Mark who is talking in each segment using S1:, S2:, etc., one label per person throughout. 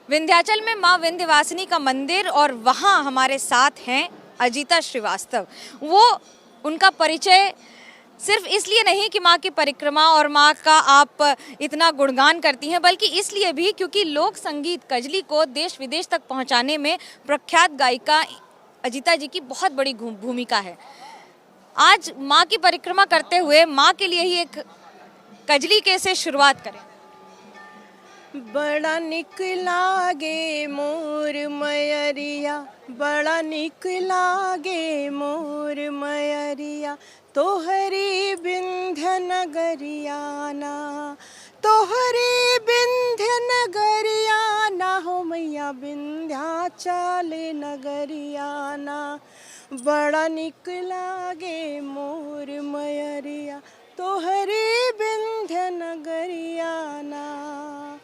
S1: विंध्याचल में माँ विंध्यवासिनी का मंदिर और वहाँ हमारे साथ हैं अजीता श्रीवास्तव। वो उनका परिचय सिर्फ इसलिए नहीं कि माँ की परिक्रमा और माँ का आप इतना गुणगान करती हैं, बल्कि इसलिए भी क्योंकि लोक संगीत कजली को देश विदेश तक पहुँचाने में प्रख्यात गायिका अजीता जी की बहुत बड़ी भूमिका है। आज माँ की परिक्रमा करते हुए माँ के लिए ही एक कजली के से शुरुआत करें।
S2: बड़ा निक लागे मोर मयरिया, बड़ा निक लागे मोर मयरिया, तोहरी विंध्य नगरिया ना, तोहरी विंध्य नगरिया ना हो मैया विंध्याचल नगरिया ना। बड़ा निक लागे मोर मयरिया, तोहरी विंध्य नगरिया ना।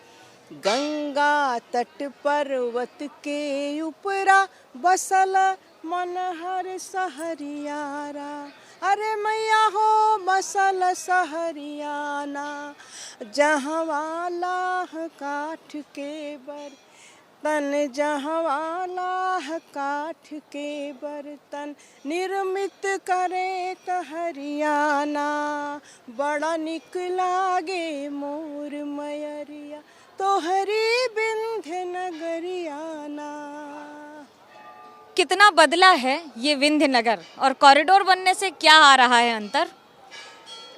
S2: गंगा तट पर्वत के ऊपरा बसल मनहर सहरियारा, अरे मैया हो बसल सहरियाना। जहवा लाह काठ के बर्तन, जहवा लाह काठ के बर्तन, निर्मित करे हरियाना। बड़ा निक लागे मोर मयरिया, तोहरी विंध्य नगरिया ना।
S1: कितना बदला है ये विंध्य नगर, और कॉरिडोर बनने से क्या आ रहा है अंतर?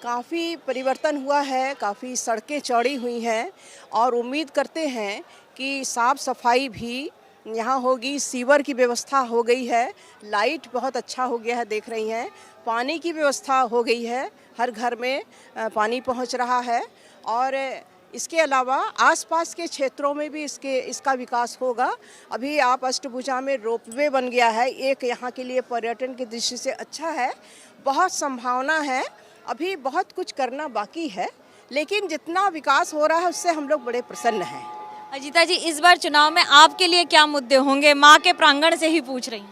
S2: काफ़ी परिवर्तन हुआ है, काफ़ी सड़कें चौड़ी हुई हैं और उम्मीद करते हैं कि साफ़ सफाई भी यहाँ होगी। सीवर की व्यवस्था हो गई है, लाइट बहुत अच्छा हो गया है, देख रही हैं। पानी की व्यवस्था हो गई है, हर घर में पानी पहुँच रहा है। और इसके अलावा आसपास के क्षेत्रों में भी इसका विकास होगा। अभी आप अष्टभुजा में रोपवे बन गया है, एक यहाँ के लिए पर्यटन की दृष्टि से अच्छा है, बहुत संभावना है। अभी बहुत कुछ करना बाकी है, लेकिन जितना विकास हो रहा है उससे हम लोग बड़े प्रसन्न हैं।
S1: अजीता जी, इस बार चुनाव में आपके लिए क्या मुद्दे होंगे? माँ के प्रांगण से ही पूछ रही हूँ।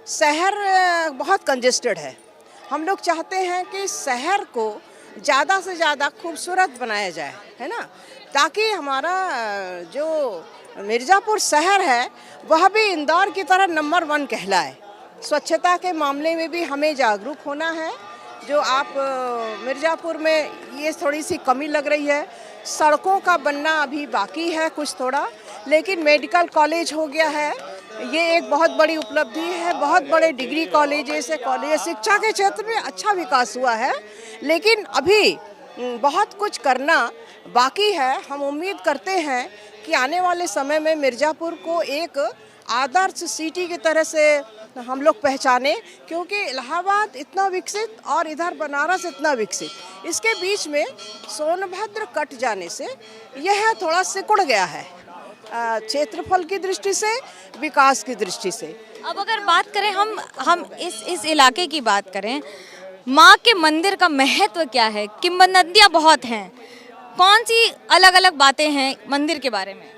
S2: शहर बहुत कंजेस्टेड है, हम लोग चाहते हैं कि शहर को ज़्यादा से ज़्यादा खूबसूरत बनाया जाए, है ना, ताकि हमारा जो मिर्ज़ापुर शहर है वह भी इंदौर की तरह नंबर 1 कहलाए। स्वच्छता के मामले में भी हमें जागरूक होना है, जो आप मिर्ज़ापुर में ये थोड़ी सी कमी लग रही है। सड़कों का बनना अभी बाकी है कुछ थोड़ा, लेकिन मेडिकल कॉलेज हो गया है, ये एक बहुत बड़ी उपलब्धि है। बहुत बड़े डिग्री कॉलेजेस है, कॉलेज शिक्षा के क्षेत्र में अच्छा विकास हुआ है, लेकिन अभी बहुत कुछ करना बाकी है। हम उम्मीद करते हैं कि आने वाले समय में मिर्ज़ापुर को एक आदर्श सिटी की तरह से हम लोग पहचाने, क्योंकि इलाहाबाद इतना विकसित और इधर बनारस इतना विकसित, इसके बीच में सोनभद्र कट जाने से यह थोड़ा सिकुड़ गया है क्षेत्रफल की दृष्टि से, विकास की दृष्टि से।
S1: अब अगर बात करें हम इस इलाके की बात करें, माँ के मंदिर का महत्व क्या है? किंवदंतियाँ बहुत हैं, कौन सी अलग अलग बातें हैं मंदिर के बारे में?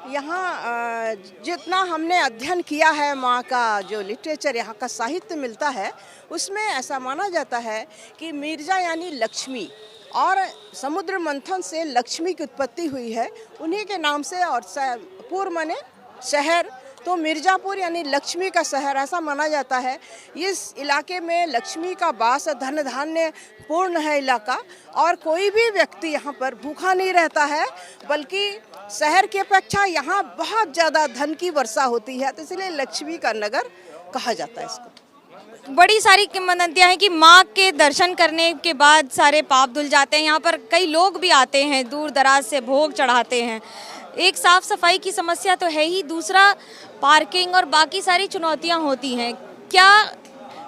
S2: यहाँ जितना हमने अध्ययन किया है, माँ का जो लिटरेचर यहाँ का साहित्य मिलता है, उसमें ऐसा माना जाता है कि मिर्जा यानी लक्ष्मी, और समुद्र मंथन से लक्ष्मी की उत्पत्ति हुई है उन्हीं के नाम से, और पूर्व माने शहर, तो मिर्ज़ापुर यानी लक्ष्मी का शहर ऐसा माना जाता है। इस इलाके में लक्ष्मी का वास, धन धान्य पूर्ण है इलाका, और कोई भी व्यक्ति यहाँ पर भूखा नहीं रहता है, बल्कि शहर की अपेक्षा यहाँ बहुत ज़्यादा धन की वर्षा होती है, तो इसलिए लक्ष्मी का नगर कहा जाता है इसको।
S1: बड़ी सारी किंवदंतियाँ हैं कि माँ के दर्शन करने के बाद सारे पाप धुल जाते हैं। यहाँ पर कई लोग भी आते हैं, दूर दराज से भोग चढ़ाते हैं। एक साफ सफाई की समस्या तो है ही, दूसरा पार्किंग और बाकी सारी चुनौतियाँ होती हैं। क्या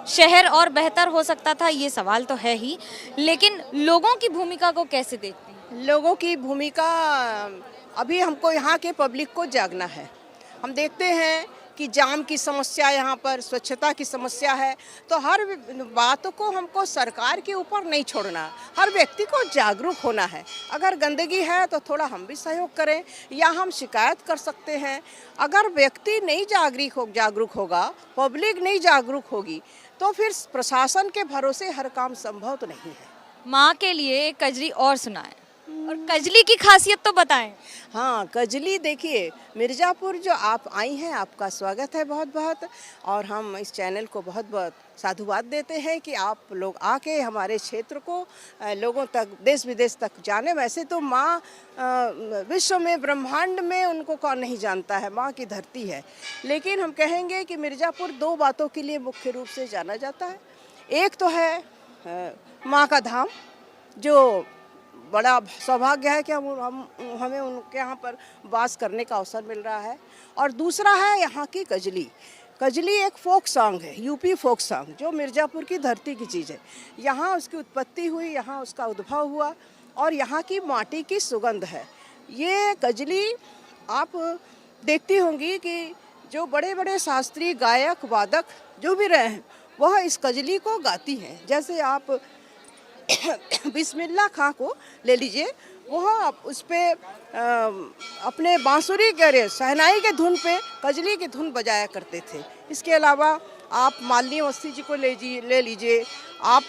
S1: शहर और बेहतर हो सकता था, ये सवाल तो है ही, लेकिन लोगों की भूमिका को कैसे देखती हैं?
S2: लोगों की भूमिका, अभी हमको यहाँ के पब्लिक को जागना है। हम देखते हैं कि जाम की समस्या, यहाँ पर स्वच्छता की समस्या है, तो हर बात को हमको सरकार के ऊपर नहीं छोड़ना, हर व्यक्ति को जागरूक होना है। अगर गंदगी है तो थोड़ा हम भी सहयोग करें, या हम शिकायत कर सकते हैं। अगर व्यक्ति नहीं जागरूक होगा, पब्लिक नहीं जागरूक होगी, तो फिर प्रशासन के भरोसे हर काम संभव तो नहीं है।
S1: माँ के लिए एक कजरी और सुनाएं। और कजली की खासियत तो बताएं।
S2: हाँ, कजली देखिए, मिर्ज़ापुर जो आप आई हैं, आपका स्वागत है बहुत बहुत। और हम इस चैनल को बहुत बहुत साधुवाद देते हैं कि आप लोग आके हमारे क्षेत्र को लोगों तक, देश विदेश तक जाने। वैसे तो माँ विश्व में, ब्रह्मांड में उनको कौन नहीं जानता है, माँ की धरती है। लेकिन हम कहेंगे कि मिर्ज़ापुर दो बातों के लिए मुख्य रूप से जाना जाता है। एक तो है माँ का धाम, जो बड़ा सौभाग्य है कि हमें उनके यहाँ पर वास करने का अवसर मिल रहा है। और दूसरा है यहाँ की कजली। कजली एक फोक सॉन्ग है, यूपी फोक सॉन्ग, जो मिर्ज़ापुर की धरती की चीज़ है। यहाँ उसकी उत्पत्ति हुई, यहाँ उसका उद्भव हुआ और यहाँ की माटी की सुगंध है। ये कजली आप देखती होंगी कि जो बड़े बड़े शास्त्रीय गायक वादक जो भी रहे हैं, वह इस कजली को गाती हैं। जैसे आप बिस्मिल्लाह खां को ले लीजिए, वह उस पर अपने बांसुरी के शहनाई के धुन पे कजली की धुन बजाया करते थे। इसके अलावा आप मालिनी अवस्थी जी को ले लीजिए, आप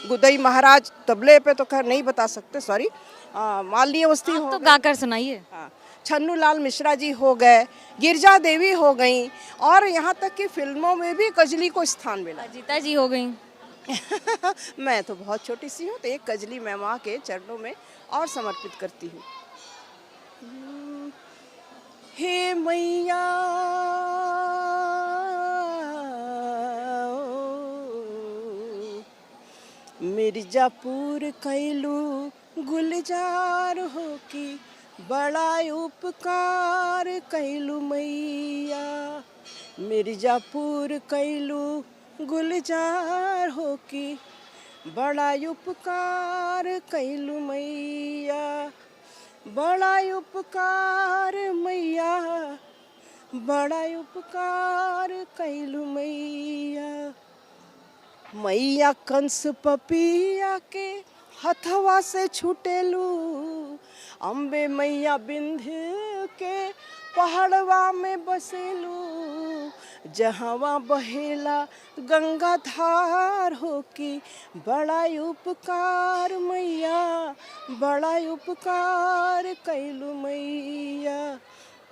S2: गुदई महाराज तबले पे तो खैर नहीं बता सकते, सॉरी, मालिनी अवस्थी हो
S1: तो गाकर सुनाइए।
S2: हाँ, छन्नू लाल मिश्रा जी हो गए, गिरजा देवी हो गई, और यहाँ तक कि फिल्मों में भी कजली को स्थान मिला।
S1: अजीता जी हो गई।
S2: मैं तो बहुत छोटी सी हूँ, तो एक कजली मैं माँ के चरणों में और समर्पित करती हूँ। हे मैया मिर्ज़ापुर कैलू गुलजार हो की बड़ा उपकार कैलू मैया। मिर्ज़ापुर कैलू गुलजार हो की बड़ा उपकार कैलू मैया। बड़ा उपकार मैया, बड़ा उपकार कैलू मैया। मैया कंस पपिया के हथवा से छुटेलू, अम्बे मैया बिंध्य के पहाड़वा में बसेलू। जहवा बहेला गंगा धार हो की बड़ा उपकार मैया, बड़ा उपकार कैलू मैया।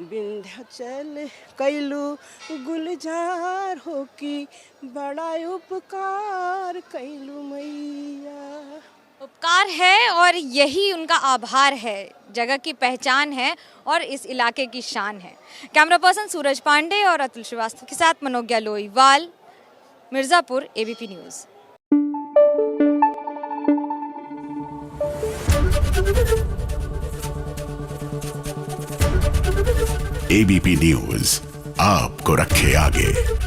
S2: विंध्याचल कैलू गुलजार हो की बड़ा उपकार कैलू मैया।
S1: उपकार है और यही उनका आभार है, जगह की पहचान है और इस इलाके की शान है। कैमरा पर्सन सूरज पांडे और अतुल श्रीवास्तव के साथ Manogya Loiwal, Mirzapur, ABP news.
S3: ABP news आपको रखे आगे।